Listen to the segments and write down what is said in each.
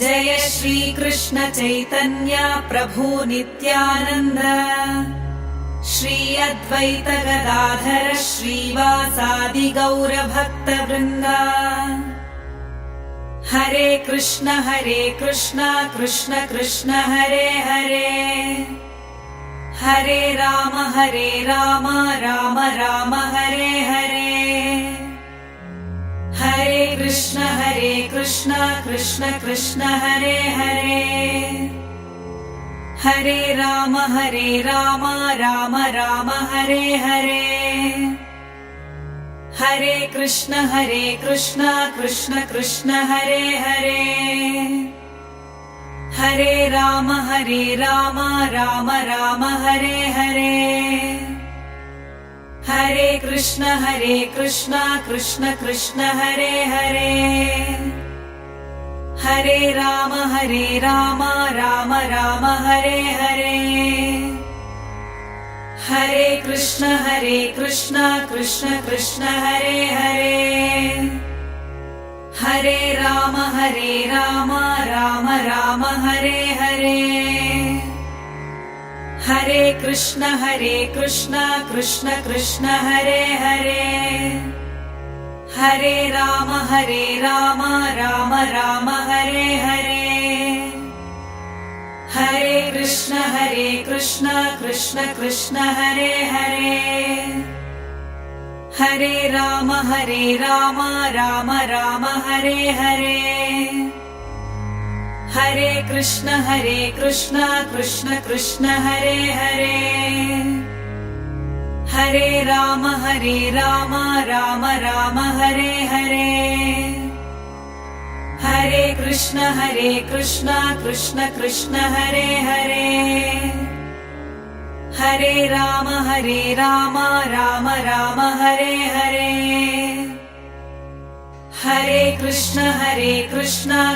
जय श्री कृष्ण चैतन्य प्रभु नित्यानंद श्री अद्वैत गदाधर श्रीवासादि गौर भक्त वृंद। हरे कृष्ण कृष्ण कृष्ण हरे हरे, हरे राम राम राम हरे हरे। हरे कृष्ण कृष्ण कृष्ण हरे हरे, हरे राम राम राम हरे हरे। हरे कृष्ण कृष्ण कृष्ण हरे हरे, हरे राम राम राम हरे हरे। हरे कृष्ण कृष्ण कृष्ण हरे हरे, हरे राम राम राम हरे हरे। हरे कृष्ण कृष्ण कृष्ण हरे हरे, हरे राम राम राम हरे हरे। हरे कृष्ण कृष्ण कृष्ण हरे हरे, हरे राम राम राम हरे हरे। हरे कृष्ण कृष्ण कृष्ण हरे हरे, हरे राम राम राम हरे हरे। हरे कृष्ण कृष्ण कृष्ण हरे हरे, हरे राम राम राम हरे हरे। हरे कृष्ण कृष्ण कृष्ण हरे हरे, हरे राम राम राम हरे हरे। हरे कृष्ण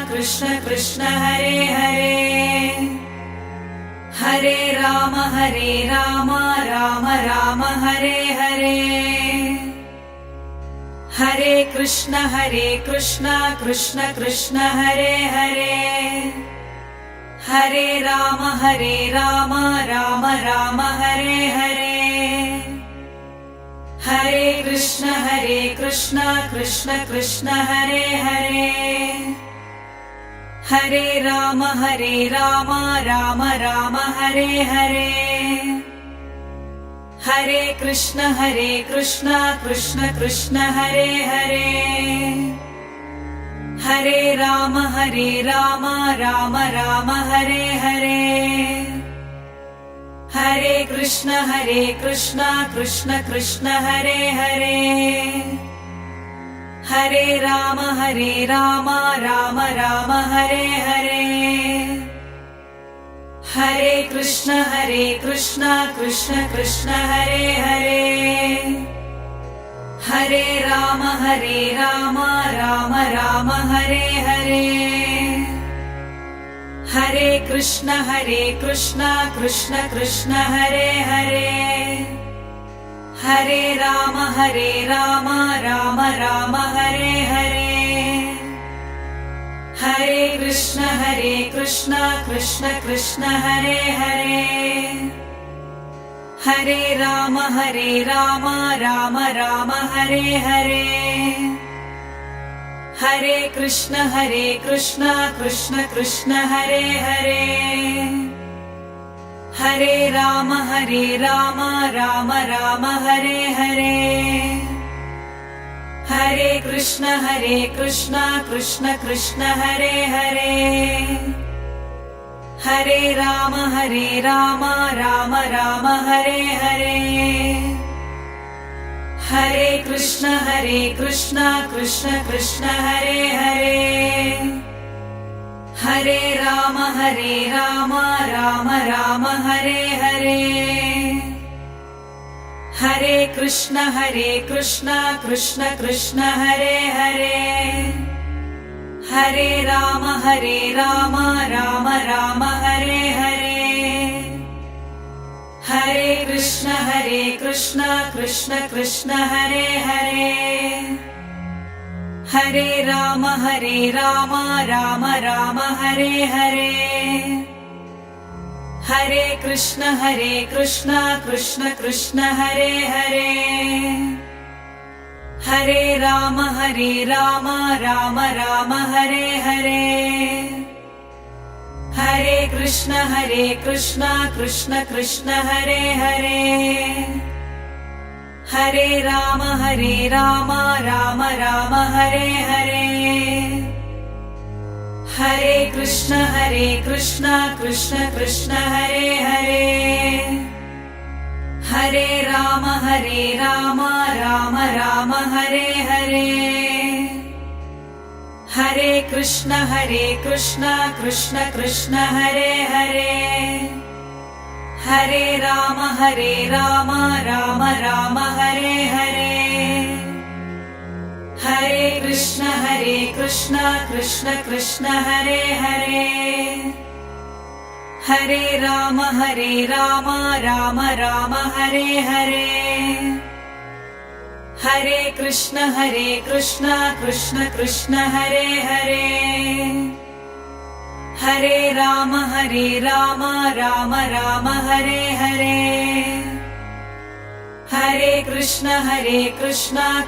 कृष्ण कृष्ण हरे हरे, हरे राम राम राम हरे हरे। हरे कृष्ण कृष्ण कृष्ण हरे हरे, हरे राम राम राम हरे हरे। हरे कृष्ण कृष्ण कृष्ण हरे हरे, हरे राम राम राम हरे हरे। हरे कृष्ण कृष्ण कृष्ण हरे हरे, हरे राम राम राम हरे हरे। हरे कृष्ण कृष्ण कृष्ण हरे हरे, हरे राम राम राम हरे हरे। हरे कृष्ण कृष्ण कृष्ण हरे हरे, हरे राम राम राम हरे हरे। हरे कृष्ण कृष्ण कृष्ण हरे हरे, हरे राम राम राम हरे हरे। हरे कृष्ण कृष्ण कृष्ण हरे हरे, हरे राम राम राम हरे हरे। हरे कृष्ण कृष्ण कृष्ण हरे हरे, हरे राम राम राम हरे हरे। हरे कृष्ण कृष्ण कृष्ण हरे हरे, हरे राम राम राम हरे हरे। हरे कृष्ण कृष्ण कृष्ण हरे हरे, हरे राम राम राम हरे हरे। हरे कृष्ण कृष्ण कृष्ण हरे हरे, हरे राम राम राम हरे हरे। हरे कृष्ण कृष्ण कृष्ण हरे हरे, हरे राम राम राम हरे हरे हरे कृष्ण कृष्ण कृष्ण हरे हरे हरे राम राम राम हरे हरे हरे कृष्ण कृष्ण कृष्ण हरे हरे हरे राम राम राम हरे हरे हरे कृष्ण कृष्ण कृष्ण हरे हरे हरे राम राम राम हरे हरे हरे कृष्ण कृष्ण कृष्ण हरे हरे हरे राम राम राम हरे हरे हरे कृष्ण कृष्ण कृष्ण हरे हरे हरे राम राम राम हरे हरे हरे कृष्ण कृष्ण कृष्ण हरे हरे हरे राम राम राम हरे हरे हरे कृष्ण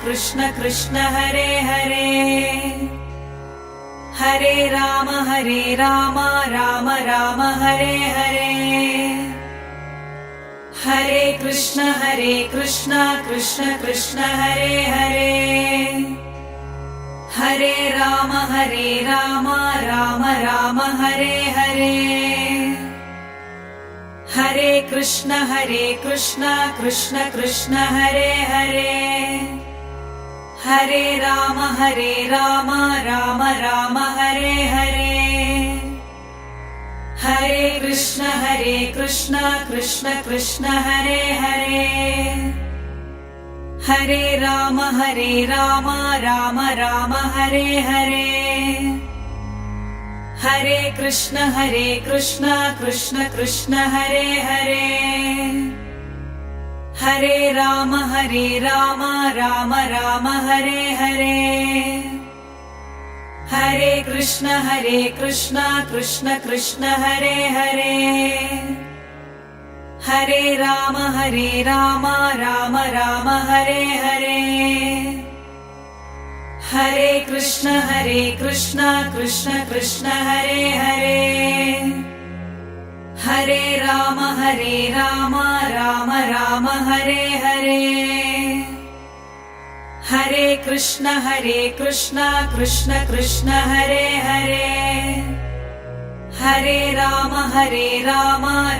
कृष्ण कृष्ण हरे हरे हरे राम राम राम हरे हरे हरे कृष्ण कृष्ण कृष्ण हरे हरे हरे राम राम राम हरे हरे हरे कृष्ण कृष्ण कृष्ण हरे हरे हरे राम राम राम हरे हरे हरे कृष्ण कृष्ण कृष्ण हरे हरे हरे राम राम राम हरे हरे हरे कृष्ण कृष्ण कृष्ण हरे हरे हरे राम राम राम हरे हरे हरे कृष्ण कृष्ण कृष्ण हरे हरे हरे राम राम राम हरे हरे हरे कृष्ण कृष्ण कृष्ण हरे हरे हरे राम राम राम हरे हरे हरे कृष्ण कृष्ण कृष्ण हरे हरे हरे राम राम राम हरे हरे हरे कृष्ण कृष्ण कृष्ण हरे हरे हरे राम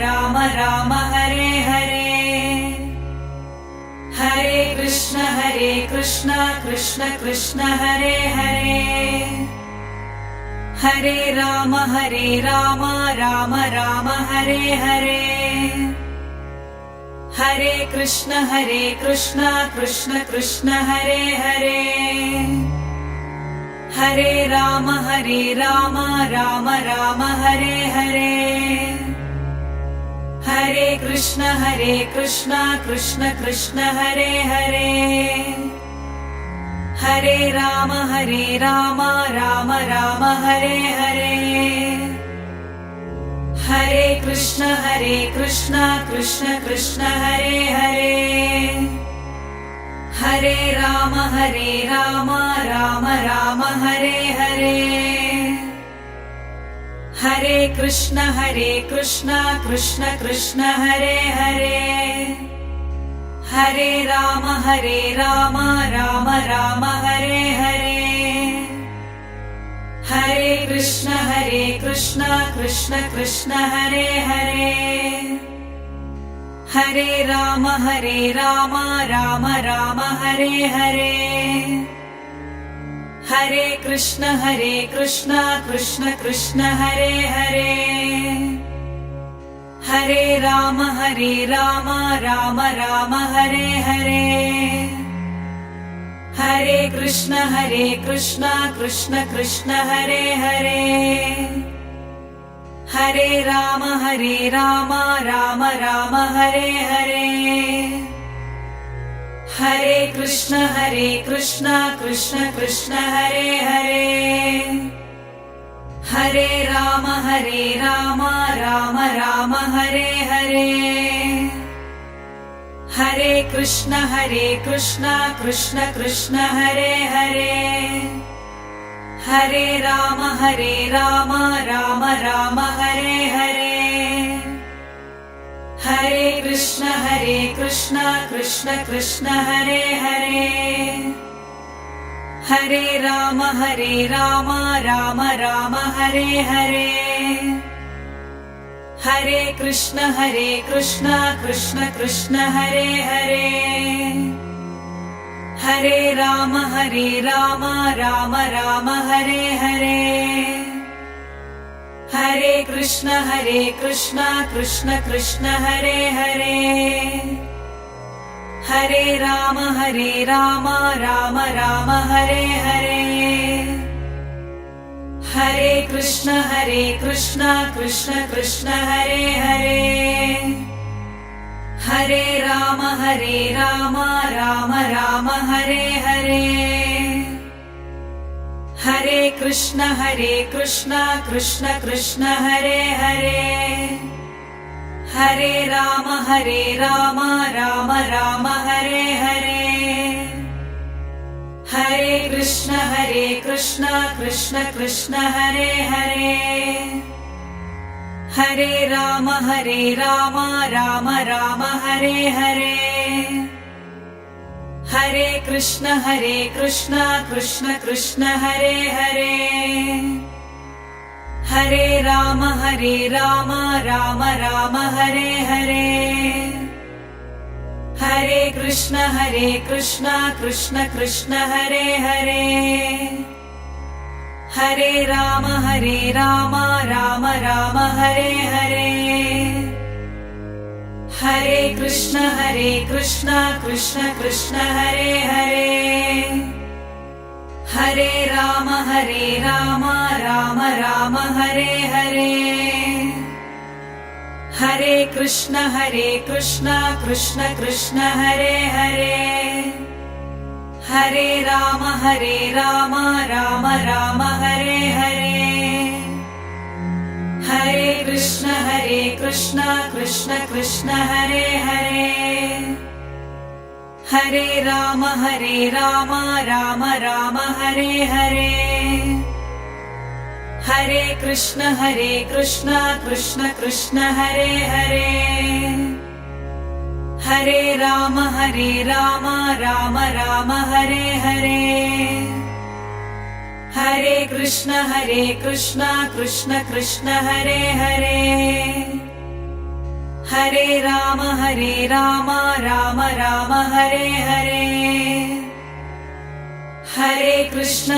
राम राम हरे हरे हरे कृष्ण कृष्ण कृष्ण हरे हरे हरे राम राम राम हरे हरे हरे कृष्ण कृष्ण कृष्ण हरे हरे हरे राम राम राम हरे हरे हरे कृष्ण कृष्ण कृष्ण हरे हरे हरे राम राम राम हरे हरे हरे कृष्ण कृष्ण कृष्ण हरे हरे हरे राम राम राम हरे हरे हरे कृष्ण कृष्ण कृष्ण हरे हरे हरे राम राम राम हरे हरे हरे कृष्ण कृष्ण कृष्ण हरे हरे हरे राम राम राम हरे हरे हरे कृष्ण कृष्ण कृष्ण हरे हरे हरे राम राम राम हरे हरे हरे कृष्ण कृष्ण कृष्ण हरे हरे, हरे राम राम राम हरे हरे, हरे कृष्ण कृष्ण कृष्ण हरे हरे, हरे राम राम राम हरे हरे, हरे कृष्ण कृष्ण कृष्ण हरे हरे, हरे राम राम राम हरे हरे, हरे कृष्ण कृष्ण कृष्ण हरे हरे, हरे राम राम राम हरे हरे, हरे कृष्ण कृष्ण कृष्ण हरे हरे, हरे राम राम राम हरे हरे, हरे कृष्ण कृष्ण कृष्ण हरे हरे, हरे राम राम राम हरे हरे, हरे कृष्ण कृष्ण कृष्ण हरे हरे, हरे राम राम राम हरे हरे, हरे कृष्ण कृष्ण कृष्ण हरे हरे, हरे राम राम राम हरे हरे, हरे कृष्ण कृष्ण कृष्ण हरे हरे, हरे राम राम राम हरे हरे, हरे कृष्ण कृष्ण कृष्ण हरे हरे, हरे राम राम राम हरे हरे, हरे कृष्ण कृष्ण कृष्ण हरे हरे, हरे राम राम राम हरे हरे, हरे कृष्ण कृष्ण कृष्ण हरे हरे, हरे राम राम राम हरे हरे, हरे कृष्ण कृष्ण कृष्ण हरे हरे, हरे राम राम राम हरे हरे, हरे कृष्ण कृष्ण कृष्ण हरे हरे, हरे राम राम राम हरे हरे, हरे कृष्ण कृष्ण कृष्ण हरे हरे, हरे राम राम राम हरे हरे, हरे कृष्ण कृष्ण कृष्ण हरे हरे, हरे राम राम राम हरे हरे, हरे कृष्ण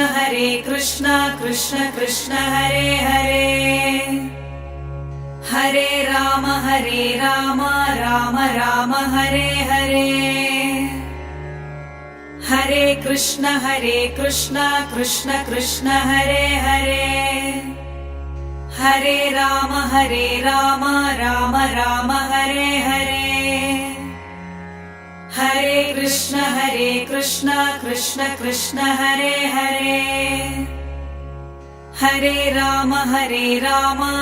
कृष्ण कृष्ण हरे हरे, हरे राम राम राम हरे हरे, हरे कृष्ण कृष्ण कृष्ण हरे हरे, हरे राम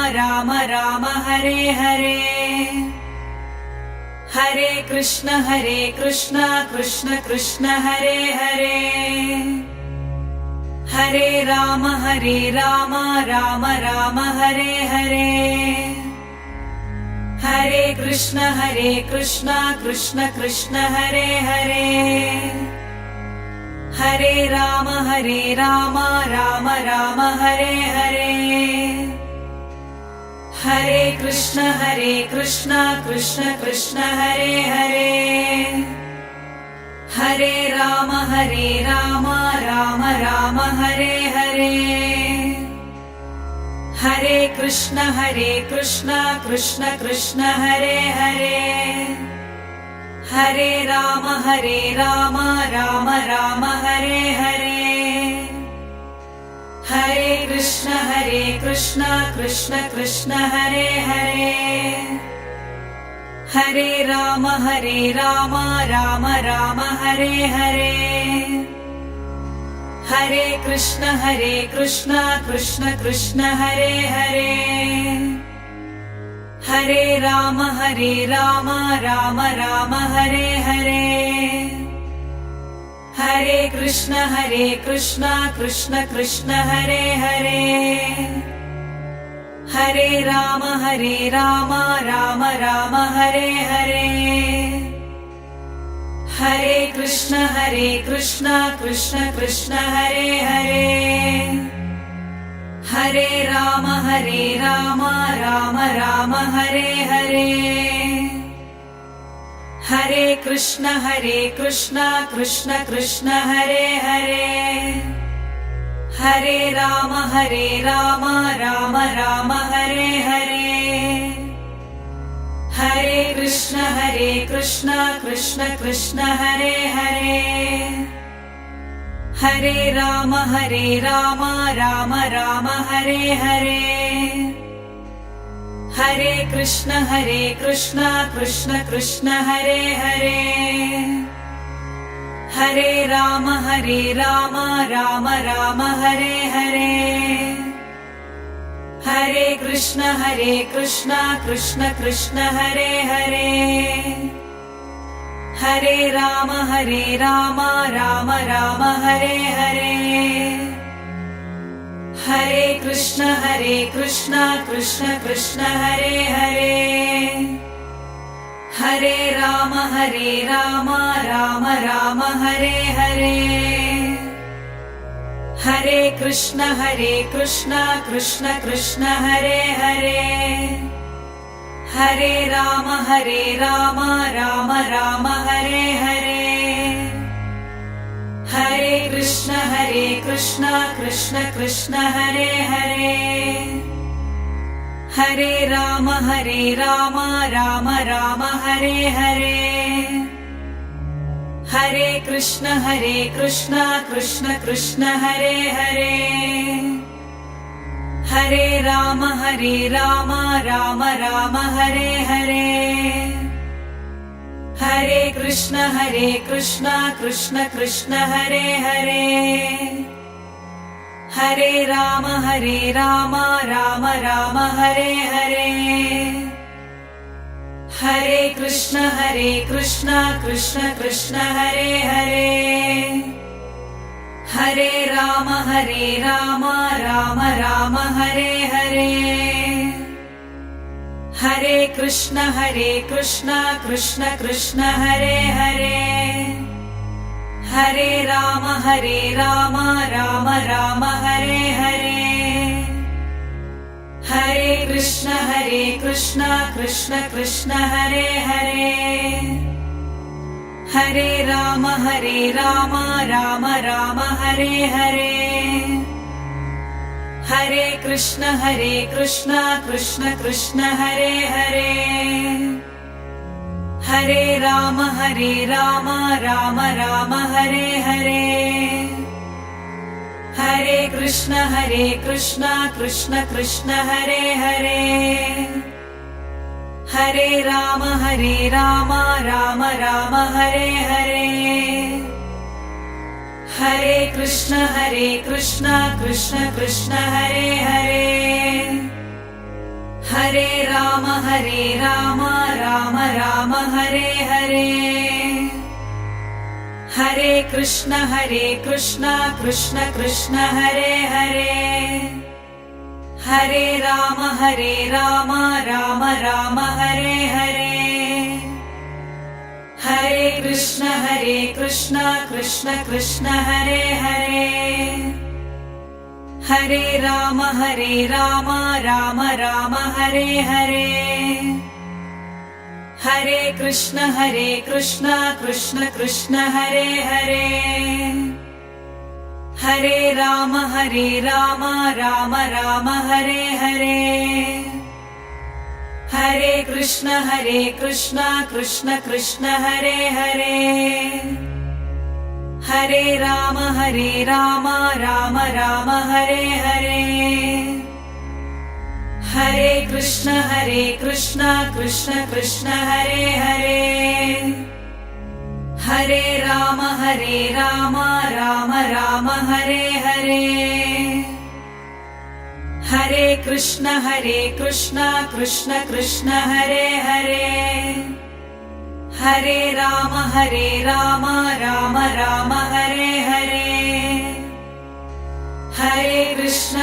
राम राम हरे हरे, हरे कृष्ण कृष्ण कृष्ण हरे हरे, हरे राम राम राम हरे हरे, हरे कृष्ण कृष्ण कृष्ण हरे हरे, हरे राम राम राम हरे हरे, हरे कृष्ण कृष्ण कृष्ण हरे हरे, हरे राम राम राम हरे हरे, हरे कृष्ण कृष्ण कृष्ण हरे हरे, हरे राम राम राम हरे हरे, हरे कृष्ण कृष्ण कृष्ण हरे हरे, हरे राम राम राम हरे हरे। हरे कृष्ण कृष्ण कृष्ण हरे हरे। हरे राम राम राम हरे हरे। हरे कृष्ण कृष्ण कृष्ण हरे हरे। हरे राम राम राम हरे हरे। हरे कृष्ण कृष्ण कृष्ण हरे हरे। हरे राम राम राम हरे हरे। हरे कृष्ण कृष्ण कृष्ण हरे हरे। हरे राम राम राम हरे हरे। हरे कृष्ण कृष्ण कृष्ण हरे हरे। हरे राम राम राम हरे हरे। हरे कृष्ण कृष्ण कृष्ण हरे हरे। हरे राम राम राम हरे हरे। हरे कृष्ण कृष्ण कृष्ण हरे हरे। हरे राम राम राम हरे हरे। हरे कृष्ण कृष्ण कृष्ण हरे हरे। हरे राम राम राम हरे हरे। हरे कृष्ण कृष्ण कृष्ण हरे हरे। हरे राम राम राम हरे हरे। हरे कृष्ण कृष्ण कृष्ण हरे हरे। हरे राम राम राम हरे हरे। हरे कृष्ण कृष्ण कृष्ण हरे हरे। हरे राम राम राम हरे हरे। हरे कृष्ण कृष्ण कृष्ण हरे हरे। हरे राम राम राम हरे हरे। हरे कृष्ण कृष्ण कृष्ण हरे हरे। हरे राम राम राम हरे हरे। हरे कृष्ण कृष्ण कृष्ण हरे हरे। हरे राम राम राम हरे हरे। हरे कृष्ण कृष्ण कृष्ण हरे हरे। हरे राम राम राम हरे हरे। हरे कृष्ण कृष्ण कृष्ण हरे हरे। हरे राम राम राम हरे हरे। हरे कृष्ण कृष्ण कृष्ण हरे हरे। हरे राम राम राम हरे हरे। हरे कृष्ण कृष्ण कृष्ण हरे हरे। हरे राम राम राम हरे हरे। हरे कृष्ण कृष्ण कृष्ण हरे हरे। हरे राम राम राम हरे हरे। हरे कृष्ण कृष्ण कृष्ण हरे हरे। हरे राम राम राम हरे हरे। हरे कृष्ण कृष्ण कृष्ण हरे हरे। हरे राम राम राम हरे हरे। हरे कृष्ण कृष्ण कृष्ण हरे हरे। हरे राम राम राम हरे हरे। हरे कृष्ण कृष्ण कृष्ण हरे हरे, हरे राम राम राम हरे हरे, हरे कृष्ण कृष्ण कृष्ण हरे हरे, हरे राम राम राम हरे हरे, हरे कृष्ण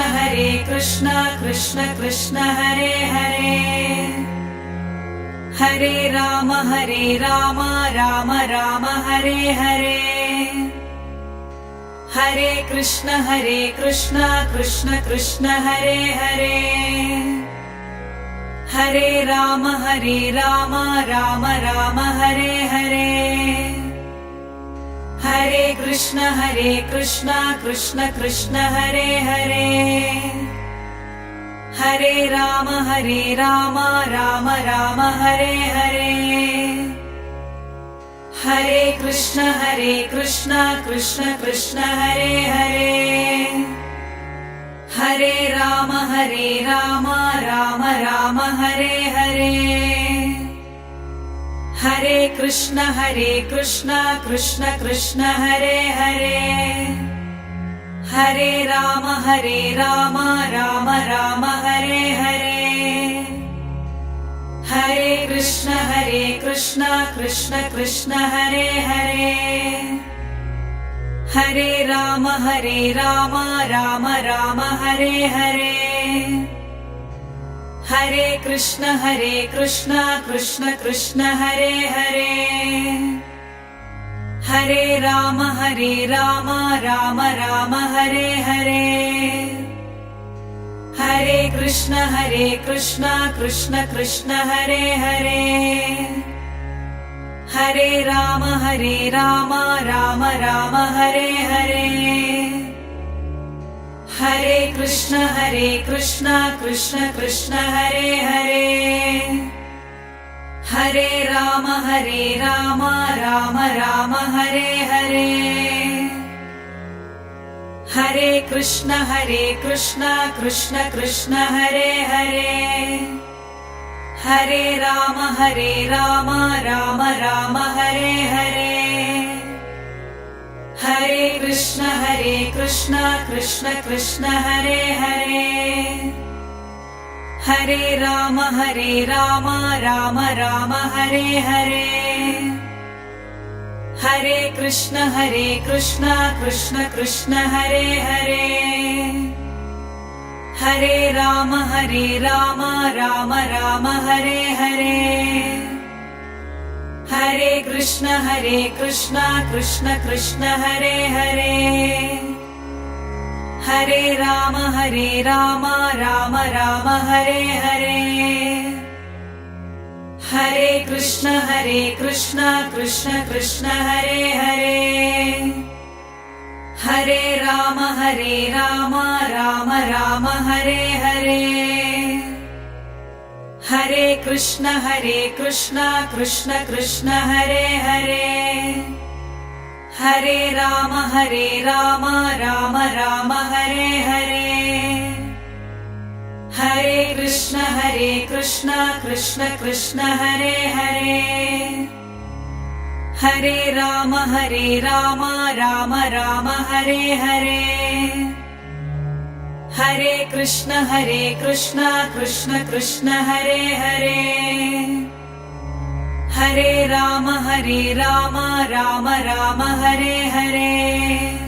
कृष्ण कृष्ण हरे हरे, हरे राम राम राम हरे हरे, हरे कृष्ण कृष्ण कृष्ण हरे हरे, हरे राम राम राम हरे हरे, हरे कृष्ण कृष्ण कृष्ण हरे हरे, हरे राम राम राम हरे हरे, हरे कृष्ण कृष्ण कृष्ण हरे हरे, हरे राम राम राम हरे हरे, हरे कृष्ण कृष्ण कृष्ण हरे हरे, हरे राम राम राम हरे हरे, हरे कृष्ण कृष्ण कृष्ण हरे हरे, हरे राम राम राम हरे हरे, हरे कृष्ण कृष्ण कृष्ण हरे हरे, हरे राम राम राम हरे हरे, हरे कृष्ण कृष्ण कृष्ण हरे हरे, हरे राम राम राम हरे हरे, हरे कृष्ण कृष्ण कृष्ण हरे हरे, हरे राम राम राम हरे हरे, हरे कृष्ण कृष्ण कृष्ण हरे हरे, हरे राम राम राम हरे हरे, हरे कृष्ण कृष्ण कृष्ण हरे हरे, हरे राम राम राम हरे हरे, हरे कृष्ण कृष्ण कृष्ण हरे हरे, हरे राम राम राम हरे हरे, हरे कृष्ण कृष्ण कृष्ण हरे हरे, हरे राम राम राम हरे हरे, हरे कृष्ण कृष्ण कृष्ण हरे हरे, हरे राम राम राम हरे हरे, हरे कृष्ण कृष्ण कृष्ण हरे हरे, हरे राम राम राम हरे हरे, हरे कृष्ण कृष्ण कृष्ण हरे हरे, हरे राम राम राम हरे हरे, हरे कृष्ण कृष्ण कृष्ण हरे हरे, हरे राम राम राम हरे हरे,